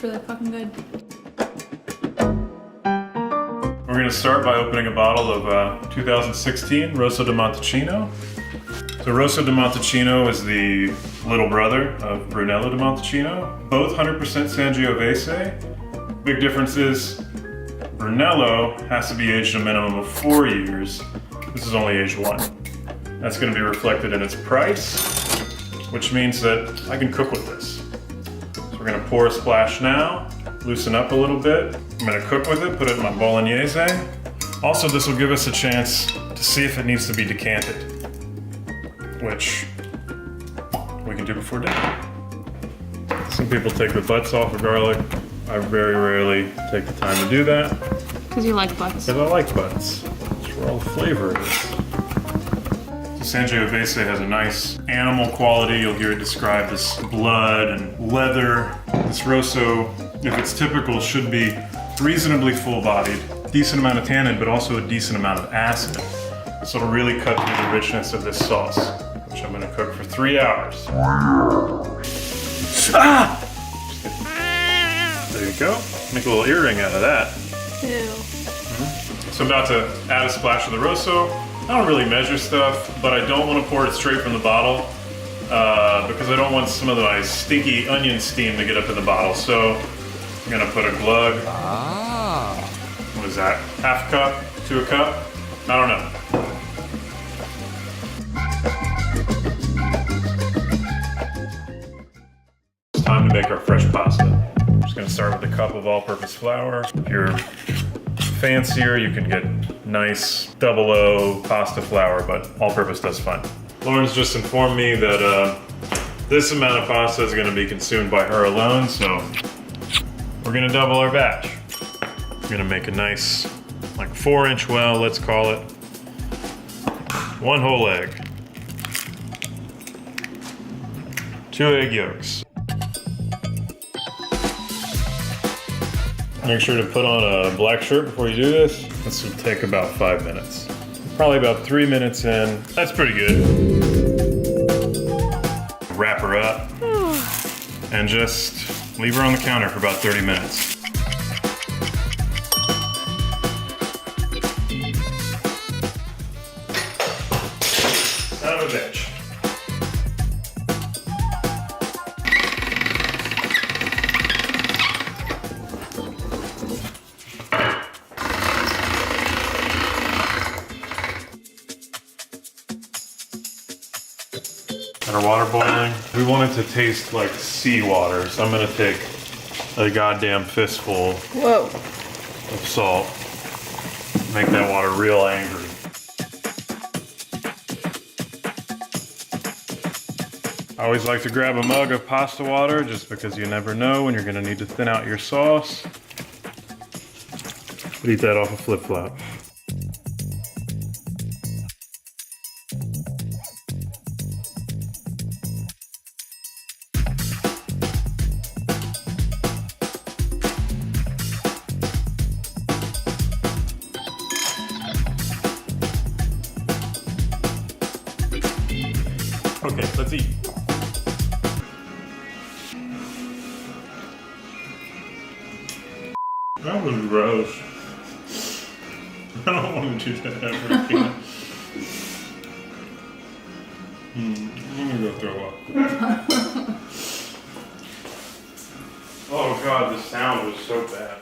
It's really fucking good. We're going to start by opening a bottle of 2016 Rosso di Montalcino. So Rosso di Montalcino is the little brother of Brunello di Montalcino. Both 100% Sangiovese. Big difference is Brunello has to be aged a minimum of 4 years. This is only aged 1. That's going to be reflected in its price, which means that I can cook with this. So we're going to pour a splash now, loosen up a little bit. I'm going to cook with it, put it in my bolognese. Also, this will give us a chance to see if it needs to be decanted, which we can do before dinner. Some people take the butts off of garlic. I very rarely take the time to do that. Because you like butts. Because I like butts. That's where all the flavor is. So Sangiovese has a nice animal quality. You'll hear it described as blood and leather. This Rosso, if it's typical, should be reasonably full-bodied. Decent amount of tannin, but also a decent amount of acid. So it'll really cut through the richness of this sauce, which I'm gonna cook for 3 hours. Ah! There you go. Make a little earring out of that. Ew. So I'm about to add a splash of the Rosso. I don't really measure stuff, but I don't want to pour it straight from the bottle because I don't want some of my stinky onion steam to get up in the bottle. So I'm gonna put a glug. What is that? Half cup to a cup? I don't know. It's time to make our fresh pasta. I'm just gonna start with a cup of all-purpose flour. If you're fancier, you can get nice 00 pasta flour, but all-purpose does fine. Lauren's just informed me that this amount of pasta is gonna be consumed by her alone, so we're gonna double our batch. We're gonna make a nice, like 4-inch well, let's call it. 1 whole egg. 2 egg yolks. Make sure to put on a black shirt before you do this. This will take about 5 minutes. Probably about 3 minutes in. That's pretty good. Wrap her up and just leave her on the counter for about 30 minutes. Son of a bitch. Got our water boiling. We want it to taste like seawater, so I'm gonna take a goddamn fistful of salt. Make that water real angry. I always like to grab a mug of pasta water just because you never know when you're gonna need to thin out your sauce. But eat that off a flip-flop. Okay, let's eat. That was gross. I don't want to do that ever again. I'm gonna go throw up. Oh god, the sound was so bad.